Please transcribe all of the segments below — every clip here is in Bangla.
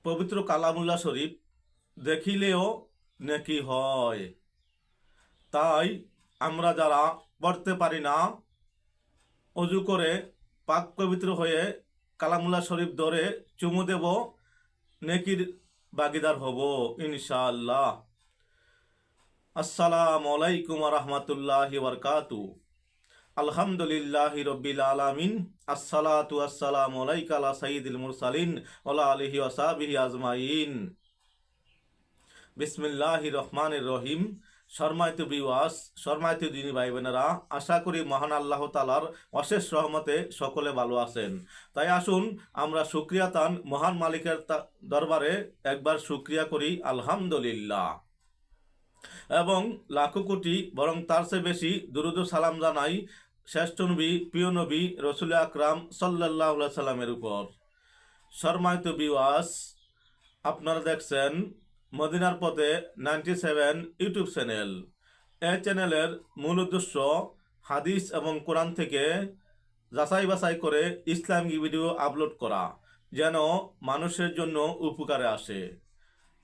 পবিত্র কালামুল্লাহ শরীফ দেখিলেও নেকি হয়। তাই আমরা যারা পড়তে পারি না, অজু করে পাক পবিত্র হয়ে কালামুল্লাহ শরীফ ধরে চুমু দেব, নেকির ভাগিদার হব ইনশাআল্লাহ। আসসালামু আলাইকুম রহমতুল্লাহি বারকাতু। আলহামদুলিল্লাহি রব্বিল আলামিন। আসসালাতু আসসালামু আলাইকা আলা সাইয়্যিদিল মুরসালিন ওয়া আলিহি ওয়া সাহবিহি আজমাইন। বিসমিল্লাহির রহমানির রহিম। সম্মানিত ভিউয়ার্স, সম্মানিত দিনী ভাই বোনেরা, আশা করি মহান আল্লাহ তাআলার অশেষ রহমতে সকলে ভালো আছেন। তাই আসুন আমরা শুকরিয়া তান মহান মালিকের দরবারে একবার শুকরিয়া করি আলহামদুলিল্লাহ, এবং লাখো কোটি বরং তার চেয়ে বেশি দুরুদ ও সালাম জানাই শ্রেষ্ঠ নবী, প্রিয় নবী রসুল আকরাম সাল্লাল্লাহু আলাইহি সাল্লামের উপর। সম্মানিত ভিউয়ার্স, আপনারা দেখছেন মদিনার পথে 97 ইউটিউব চ্যানেল। এই চ্যানেলের মূল উদ্দেশ্য হাদিস এবং কোরআন থেকে যাচাই বাছাই করে ইসলামিক ভিডিও আপলোড করা, যেন মানুষের জন্য উপকারে আসে।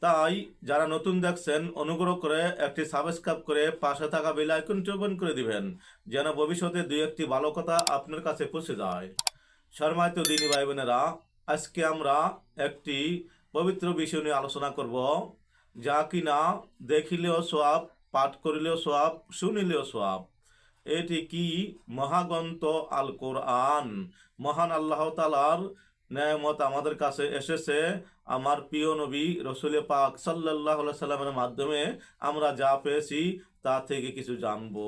তাই যারা নতুন দেখছেন অনুগ্রহ করে একটি সাবস্ক্রাইব করে পাশে থাকা বেল আইকনটি ওপেন করে দিবেন, যেন ভবিষ্যতে দুই একটি ভালো কথা আপনার কাছে পৌঁছে যায়। সম্মানিত দিনী ভাই বোনেরা, আজকে আমরা একটি পবিত্র বিষয় নিয়ে আলোচনা করব, যা কিনা দেখিলেও সোয়াব, পাঠ করিলেও সোয়াব, শুনিলেও সোয়াব। এটি কি? মহাগ্রন্থ আল কোরআন। মহান আল্লাহ তাআলার নেয়ামত আমাদের কাছে এসেছে আমার প্রিয় নবী রসুল পাক সাল্লাল্লাহু আলাইহি সাল্লামের মাধ্যমে। আমরা যা পেয়েছি তা থেকে কিছু জানবো।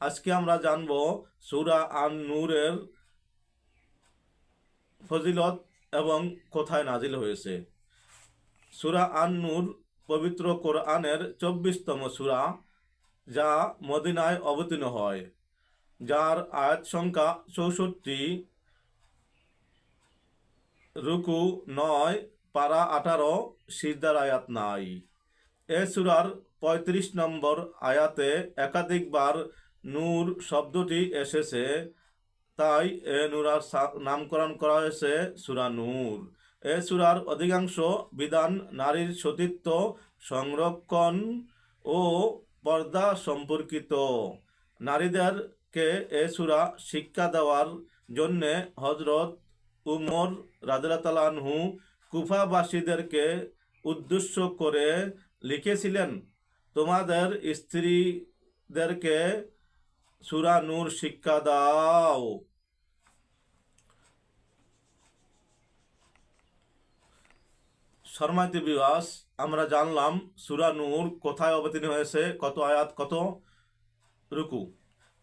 আজকে আমরা জানবো সূরা আন-নূরের ফজিলত এবং কোথায় নাজিল হয়েছে। সূরা আন-নূর পবিত্র কোরআনের 24তম সূরা, যা মদিনায় অবতীর্ণ হয়, যার আয়াত সংখ্যা 64, রুকু 9, পারা 18, সিজদার আয়াত নাই। এ সূরার 35 নম্বর আয়াতে একাধিকবার নূর শব্দটি এসেছে, তাই এ নূরার নামকরণ করা হয়েছে সূরা নূর। এ সূরার অধিকাংশ বিধান নারীর সতীত্ব সংরক্ষণ ও পর্দা সম্পর্কিত। নারীদেরকে এ সূরা শিক্ষা দেওয়ার জন্যে হযরত উমর রাদিয়াল্লাহু তাআলা আনহু কুফাবাসীদেরকে উদ্দেশ্য করে লিখেছিলেন, তোমাদের স্ত্রীদেরকে সূরা নূর শিক্ষা দাও। সম্মানিত ভিউয়ার্স, আমরা জানলাম সূরা নূর কোথায় অবতীর্ণ হয়েছে, কত আয়াত, কত রুকু।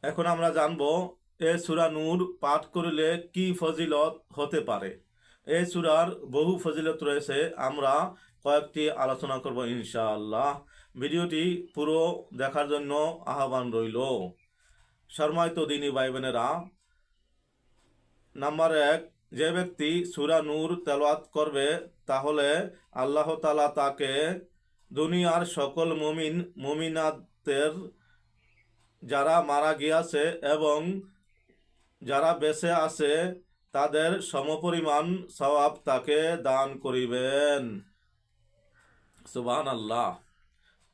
এখন আমরা জানব এই সূরা নূর পাঠ করলে কি ফজিলত হতে পারে। এই সূরার বহু ফজিলত রয়েছে, আমরা কয়েকটি আলোচনা করব ইনশাআল্লাহ। ভিডিওটি পুরো দেখার জন্য আহ্বান রইল। সম্মানিত দিনী ভাই বোনেরা, নাম্বার 1, যে ব্যক্তি সূরা নূর তেলাওয়াত করবে তাহলে আল্লাহ তাআলা তাকে দুনিয়ার সকল মুমিন মুমিনাতের, যারা মারা গিয়েছে এবং যারা বেঁচে আছে, তাদের সমপরিমাণ সওয়াব তাকে দান করিবেন। সুবহানাল্লাহ।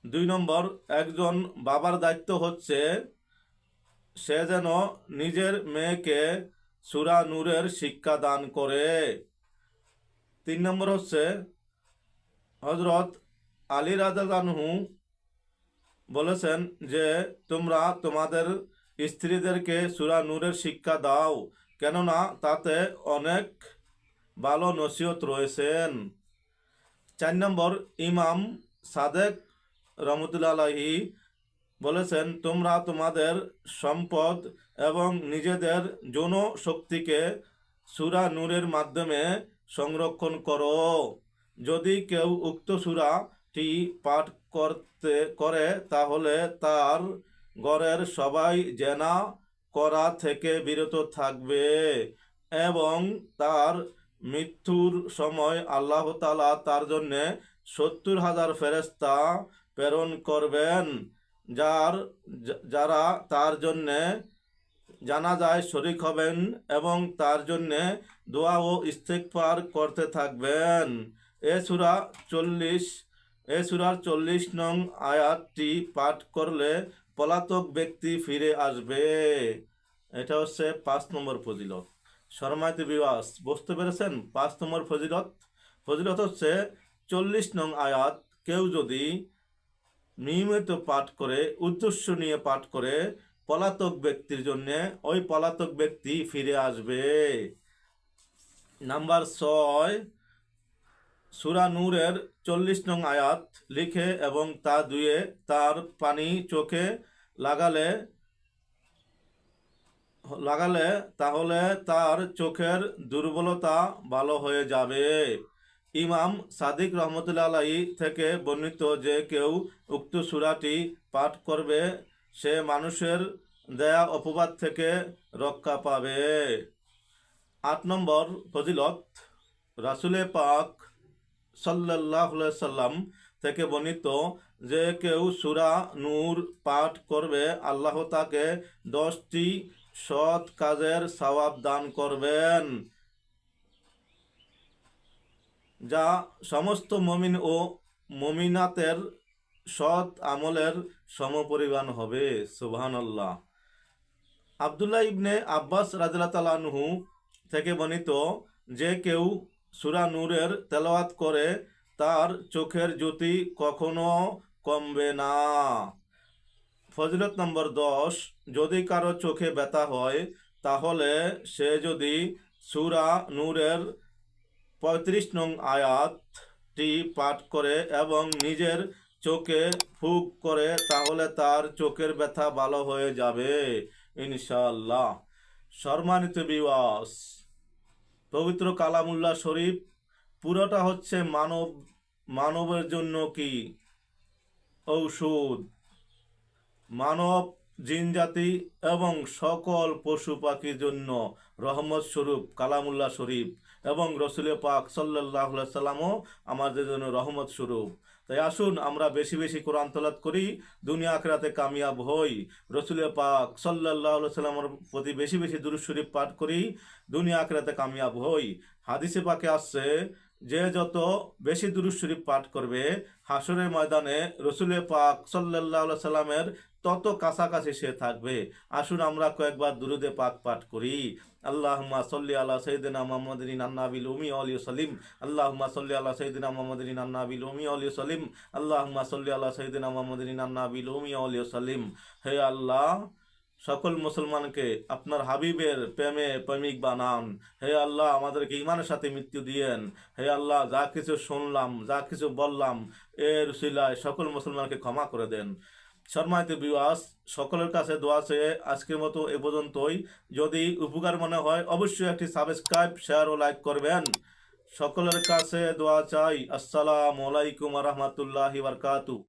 2 নম্বর, একজন বাবার দায়িত্ব হচ্ছে সে যেন নিজের মেয়েকে সূরা নূরের শিক্ষা দান করে। 3 নম্বর হচ্ছে হযরত আলী রাদিয়াল্লাহু আনহু বলেছেন যে তোমরা তোমাদের স্ত্রীদেরকে সূরা নূরের শিক্ষা দাও, কেননা তাতে অনেক ভালো নসিহত রয়েছেন। 4 নম্বর, ইমাম সাদেক রহমতুল্লাহ আলাইহি বলেছেন, তোমরা তোমাদের সম্পদ এবং নিজেদের যৌন শক্তিকে সূরা নূরের মাধ্যমে সংরক্ষণ করো। যদি কেউ উক্ত সূরাটি পাঠ করে তাহলে তার ঘরের সবাই জেনা করা থেকে বিরত থাকবে এবং তার মৃত্যুর সময় আল্লাহ তাআলা তার জন্যে 70,000 ফেরেশতা প্রেরণ করবেন, যারা তার জন্যে জানাজায় শরীক হবেন এবং তার জন্যে দোয়া ও ইস্তেগফার করতে থাকবেন। এ সূরার 40 নং আয়াতটি পাঠ করলে পলাতক ব্যক্তি ফিরে আসবে। এটা হচ্ছে 5 নম্বর ফজিলত। সম্মানিত ভিউয়ার্স, বুঝতে পেরেছেন? 5 নম্বর ফজিলত হচ্ছে 40 নং আয়াত কেউ যদি নিয়মিত পাঠ করে, উদ্দেশ্য নিয়ে পাঠ করে, পলাতক ব্যক্তির জন্য ওই পলাতক ব্যক্তি ফিরে আসবে। নাম্বার 6, সূরা নূরের 40 নং আয়াত লিখে এবং তা ধুয়ে তার পানি চোখে লাগালে তাহলে তার চোখের দুর্বলতা ভালো হয়ে যাবে। ইমাম সাদিক রহমতুল্লাহ আলাইহি থেকে বর্ণিত যে কেউ উক্ত সূরাটি পাঠ করবে সে মানুষের দেয়া অপবাদ থেকে রক্ষা পাবে। 8 নম্বর ফজিলত, রাসূলে পাক সাল্লাল্লাহু আলাইহি সাল্লাম থেকে বর্ণিত যে কেউ সূরা নূর পাঠ করবে আল্লাহ তাকে 10টি সৎ কাজের সওয়াব দান করবেন, যা সমস্ত মুমিন ও মুমিনাতের সৎ আমলের সমপরিমাণ হবে। সুবহানাল্লাহ। আব্দুল্লাহ ইবনে আব্বাস রাদিয়াল্লাহু তাআলা আনহু থেকে বর্ণিত যে কেউ সূরা নূরের তেলাওয়াত করে তার চোখের জ্যোতি কখনো কমবে না। ফজিলত নম্বর 10, যদি কারো চোখে ব্যথা হয় তাহলে সে যদি সূরা নূরের 35 নং আয়াতটি পাঠ করে এবং নিজের চোখে ফুঁক করে তাহলে তার চোখের ব্যথা ভালো হয়ে যাবে ইনশাআল্লাহ। সম্মানিত ভিউয়ার্স, পবিত্র কালামুল্লাহ শরীফ পুরোটা হচ্ছে মানবের জন্য কি ঔষধ। মানব, জিনজাতি এবং সকল পশু পাখির জন্য রহমত স্বরূপ কালামুল্লাহ শরীফ এবং রসুল পাক সাল্লাল্লাহু আলাইহি সাল্লামও আমাদের জন্য রহমত স্বরূপ। তাই আসুন আমরা বেশি বেশি কোরআন তেলাওয়াত করি, দুনিয়া আখিরাতে কামিয়াব হই। রসুল পাক সাল্লাল্লাহু আলাইহি সাল্লামের প্রতি বেশি বেশি দুরূদ শরীফ পাঠ করি, দুনিয়া আখিরাতে কামিয়াব হই। হাদিসে পাকে আসছে যে যত বেশি দুরূদ শরীফ পাঠ করবে হাসরের ময়দানে রসুল পাক সাল্লাল্লাহু আলাইহি সাল্লামের তত কাছাকাছি সে থাকবে। আসুন আমরা কয়েকবার দুরুদে পাক পাঠ করি। আল্লাহুম্মা সাল্লি আলা সাইয়্যিদিনা মুহাম্মাদিন আন-নাবিল উম্মি ওয়া আলিহি ওয়াসাল্লিম। আল্লাহুম্মা সাল্লি আলা সাইয়্যিদিনা মুহাম্মাদিন আন-নাবিল উম্মি ওয়া আলিহি ওয়াসাল্লিম। আল্লাহুম্মা সাল্লি আলা সাইয়্যিদিনা মুহাম্মাদিন আন-নাবিল উম্মি ওয়া আলিহি ওয়াসাল্লিম। হে আল্লাহ, সকল মুসলমানকে আপনার হাবিবের প্রেমে প্রেমিক বানান। হে আল্লাহ, আমাদেরকে ঈমানের সাথে মৃত্যু দিয়েন। হে আল্লাহ, যা কিছু শুনলাম, যা কিছু বললাম এর উসিলায় সকল মুসলমানকে ক্ষমা করে দেন। সম্মানিত ভিউয়ার্স, সকলের কাছে দোয়া চেয়ে আজকের মতো এ পর্যন্তই। যদি উপকার মনে হয় অবশ্যই একটি সাবস্ক্রাইব, শেয়ার ও লাইক করবেন। সকলের কাছে দোয়া চাই। আসসালামু আলাইকুম ওয়া রাহমাতুল্লাহি ওয়া বারাকাতুহু।